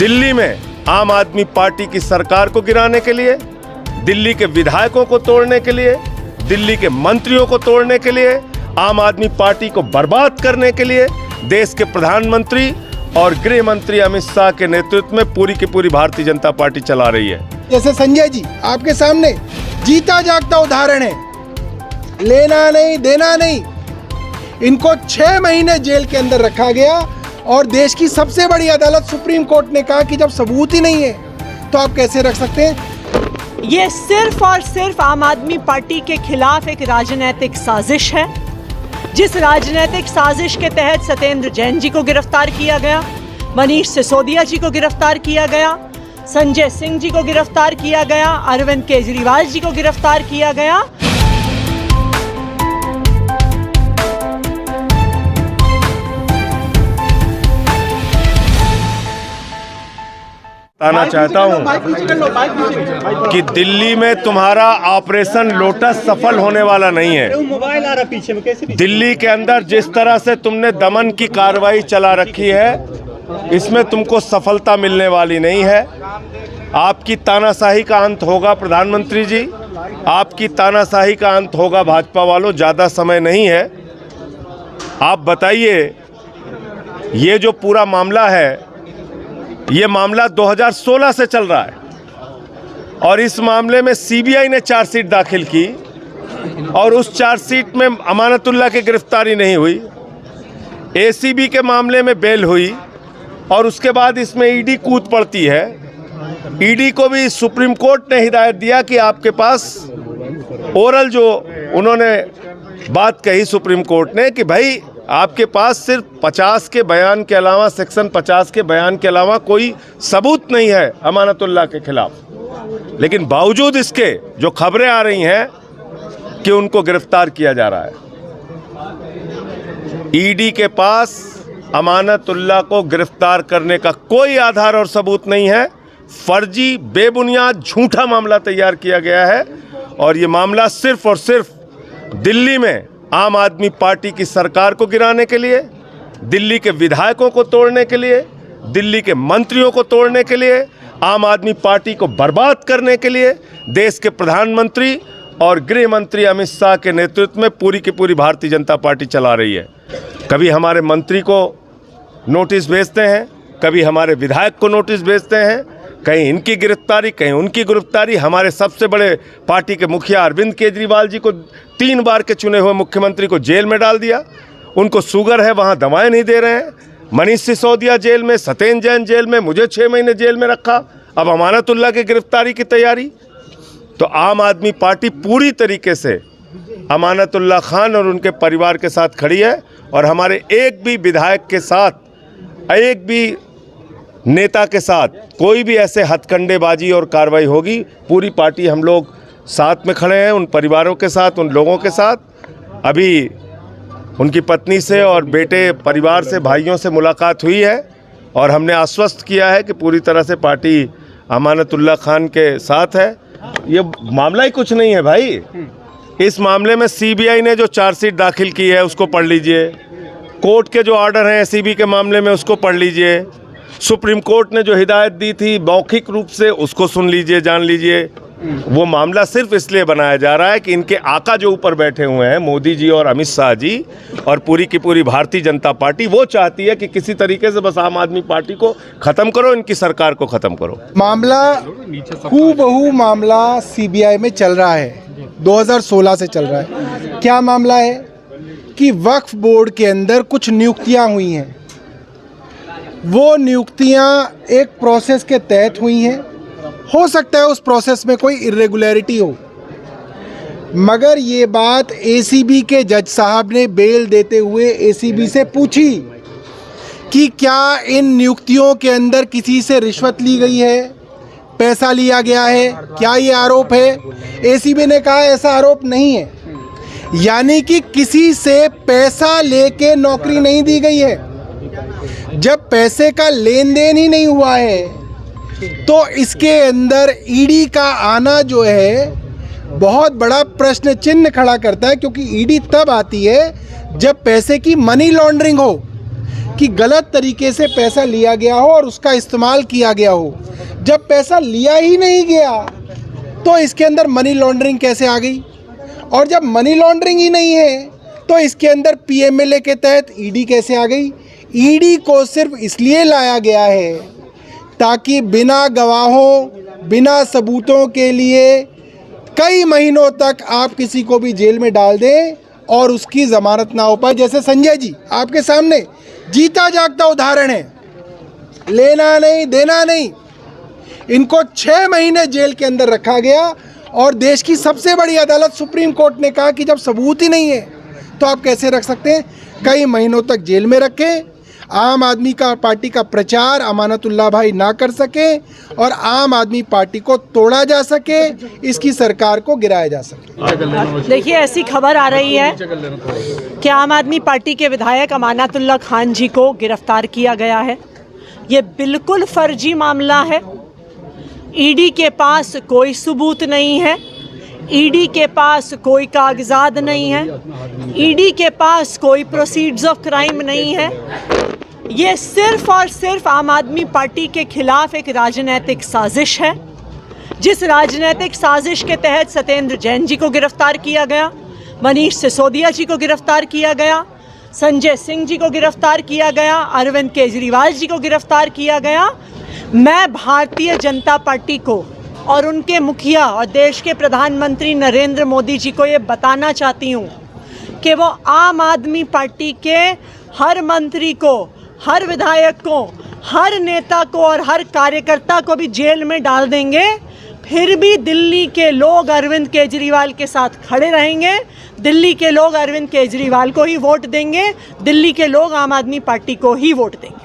दिल्ली में आम आदमी पार्टी की सरकार को गिराने के लिए, दिल्ली के विधायकों को तोड़ने के लिए, दिल्ली के मंत्रियों को तोड़ने के लिए, आम आदमी पार्टी को बर्बाद करने के लिए देश के प्रधानमंत्री और गृह मंत्री अमित शाह के नेतृत्व में पूरी की पूरी भारतीय जनता पार्टी चला रही है। जैसे संजय जी आपके सामने जीता जागता उदाहरण है, लेना नहीं देना नहीं। इनको 6 महीने जेल के अंदर रखा गया और देश की सबसे बड़ी अदालत सुप्रीम कोर्ट ने कहा कि जब सबूत ही नहीं है तो आप कैसे रख सकते हैं। ये सिर्फ और सिर्फ आम आदमी पार्टी के खिलाफ एक राजनीतिक साजिश है, जिस राजनीतिक साजिश के तहत सत्येंद्र जैन जी को गिरफ्तार किया गया, मनीष सिसोदिया जी को गिरफ्तार किया गया, संजय सिंह जी को गिरफ्तार किया गया, अरविंद केजरीवाल जी को गिरफ्तार किया गया। बताना चाहता हूं कि दिल्ली में तुम्हारा ऑपरेशन लोटस सफल होने वाला नहीं है। दिल्ली के अंदर जिस तरह से तुमने दमन की कार्रवाई चला रखी है, इसमें तुमको सफलता मिलने वाली नहीं है। आपकी तानाशाही का अंत होगा प्रधानमंत्री जी, आपकी तानाशाही का अंत होगा भाजपा वालों। ज़्यादा समय नहीं है। आप बताइए, ये जो पूरा मामला है, ये मामला 2016 से चल रहा है और इस मामले में सीबीआई ने चार्जशीट दाखिल की और उस चार्जशीट में अमानतुल्लाह की गिरफ्तारी नहीं हुई। एसीबी के मामले में बेल हुई और उसके बाद इसमें ईडी कूद पड़ती है। ईडी को भी सुप्रीम कोर्ट ने हिदायत दिया कि आपके पास ओरल जो उन्होंने बात कही सुप्रीम कोर्ट ने कि भाई आपके पास सिर्फ 50 के बयान के अलावा, सेक्शन 50 के बयान के अलावा कोई सबूत नहीं है अमानतुल्लाह के खिलाफ। लेकिन बावजूद इसके जो खबरें आ रही हैं कि उनको गिरफ्तार किया जा रहा है। ईडी के पास अमानतुल्लाह को गिरफ्तार करने का कोई आधार और सबूत नहीं है। फर्जी, बेबुनियाद, झूठा मामला तैयार किया गया है और ये मामला सिर्फ और सिर्फ दिल्ली में आम आदमी पार्टी की सरकार को गिराने के लिए, दिल्ली के विधायकों को तोड़ने के लिए, दिल्ली के मंत्रियों को तोड़ने के लिए, आम आदमी पार्टी को बर्बाद करने के लिए देश के प्रधानमंत्री और गृह मंत्री अमित शाह के नेतृत्व में पूरी की पूरी भारतीय जनता पार्टी चला रही है। कभी हमारे मंत्री को नोटिस भेजते हैं, कभी हमारे विधायक को नोटिस भेजते हैं, कहीं इनकी गिरफ्तारी, कहीं उनकी गिरफ्तारी। हमारे सबसे बड़े पार्टी के मुखिया अरविंद केजरीवाल जी को 3 बार के चुने हुए मुख्यमंत्री को जेल में डाल दिया। उनको शुगर है, वहाँ दवाएं नहीं दे रहे हैं। मनीष सिसोदिया जेल में, सत्येंद्र जैन जेल में, मुझे 6 महीने जेल में रखा। अब अमानतुल्लाह की गिरफ्तारी की तैयारी। तो आम आदमी पार्टी पूरी तरीके से अमानतुल्लाह खान और उनके परिवार के साथ खड़ी है और हमारे एक भी विधायक के साथ, एक भी नेता के साथ कोई भी ऐसे हथकंडेबाजी और कार्रवाई होगी, पूरी पार्टी हम लोग साथ में खड़े हैं, उन परिवारों के साथ, उन लोगों के साथ। अभी उनकी पत्नी से और बेटे परिवार से, भाइयों से मुलाकात हुई है और हमने आश्वस्त किया है कि पूरी तरह से पार्टी अमानतुल्लाह खान के साथ है। ये मामला ही कुछ नहीं है भाई। इस मामले में सीबीआई ने जो चार्जशीट दाखिल की है उसको पढ़ लीजिए, कोर्ट के जो ऑर्डर हैं एसीबी के मामले में उसको पढ़ लीजिए, सुप्रीम कोर्ट ने जो हिदायत दी थी मौखिक रूप से उसको सुन लीजिए, जान लीजिए। वो मामला सिर्फ इसलिए बनाया जा रहा है कि इनके आका जो ऊपर बैठे हुए हैं मोदी जी और अमित शाह जी और पूरी की पूरी भारतीय जनता पार्टी, वो चाहती है कि किसी तरीके से बस आम आदमी पार्टी को ख़त्म करो, इनकी सरकार को ख़त्म करो। मामला हूबहू मामला सीबीआई में चल रहा है, 2016 से चल रहा है। क्या मामला है कि वक्फ बोर्ड के अंदर कुछ नियुक्तियां हुई हैं। वो नियुक्तियां एक प्रोसेस के तहत हुई हैं। हो सकता है उस प्रोसेस में कोई इर्रेगुलरिटी हो, मगर ये बात एसीबी के जज साहब ने बेल देते हुए एसीबी से पूछी कि क्या इन नियुक्तियों के अंदर किसी से रिश्वत ली गई है, पैसा लिया गया है, क्या ये आरोप है। एसीबी ने कहा ऐसा आरोप नहीं है, यानी कि किसी से पैसा लेके नौकरी नहीं दी गई है। जब पैसे का लेन देन ही नहीं हुआ है तो इसके अंदर ईडी का आना जो है बहुत बड़ा प्रश्न चिन्ह खड़ा करता है, क्योंकि ईडी तब आती है जब पैसे की मनी लॉन्ड्रिंग हो, कि गलत तरीके से पैसा लिया गया हो और उसका इस्तेमाल किया गया हो। जब पैसा लिया ही नहीं गया तो इसके अंदर मनी लॉन्ड्रिंग कैसे आ गई? और जब मनी लॉन्ड्रिंग ही नहीं है तो इसके अंदर पीएमएलए के तहत ईडी कैसे आ गई? ईडी को सिर्फ इसलिए लाया गया है ताकि बिना गवाहों, बिना सबूतों के लिए कई महीनों तक आप किसी को भी जेल में डाल दें और उसकी ज़मानत ना हो पाए। जैसे संजय जी आपके सामने जीता जागता उदाहरण है, लेना नहीं देना नहीं, इनको 6 महीने जेल के अंदर रखा गया और देश की सबसे बड़ी अदालत सुप्रीम कोर्ट ने कहा कि जब सबूत ही नहीं है तो आप कैसे रख सकते हैं? कई महीनों तक जेल में रखें, आम आदमी का पार्टी का प्रचार अमानतुल्लाह भाई ना कर सके और आम आदमी पार्टी को तोड़ा जा सके, इसकी सरकार को गिराया जा सके। देखिए, ऐसी खबर आ रही है कि आम आदमी पार्टी के विधायक अमानतुल्लाह खान जी को गिरफ्तार किया गया है। ये बिल्कुल फर्जी मामला है। ईडी के पास कोई सबूत नहीं है, ईडी के पास कोई कागजात नहीं है, ईडी के पास कोई प्रोसीड्स ऑफ क्राइम नहीं है। ये सिर्फ और सिर्फ आम आदमी पार्टी के खिलाफ एक राजनीतिक साजिश है, जिस राजनीतिक साजिश के तहत सत्येंद्र जैन जी को गिरफ्तार किया गया, मनीष सिसोदिया जी को गिरफ्तार किया गया, संजय सिंह जी को गिरफ्तार किया गया, अरविंद केजरीवाल जी को गिरफ्तार किया गया। मैं भारतीय जनता पार्टी को और उनके मुखिया और देश के प्रधानमंत्री नरेंद्र मोदी जी को ये बताना चाहती हूँ कि वो आम आदमी पार्टी के हर मंत्री को, हर विधायक को, हर नेता को और हर कार्यकर्ता को भी जेल में डाल देंगे, फिर भी दिल्ली के लोग अरविंद केजरीवाल के साथ खड़े रहेंगे। दिल्ली के लोग अरविंद केजरीवाल को ही वोट देंगे, दिल्ली के लोग आम आदमी पार्टी को ही वोट देंगे।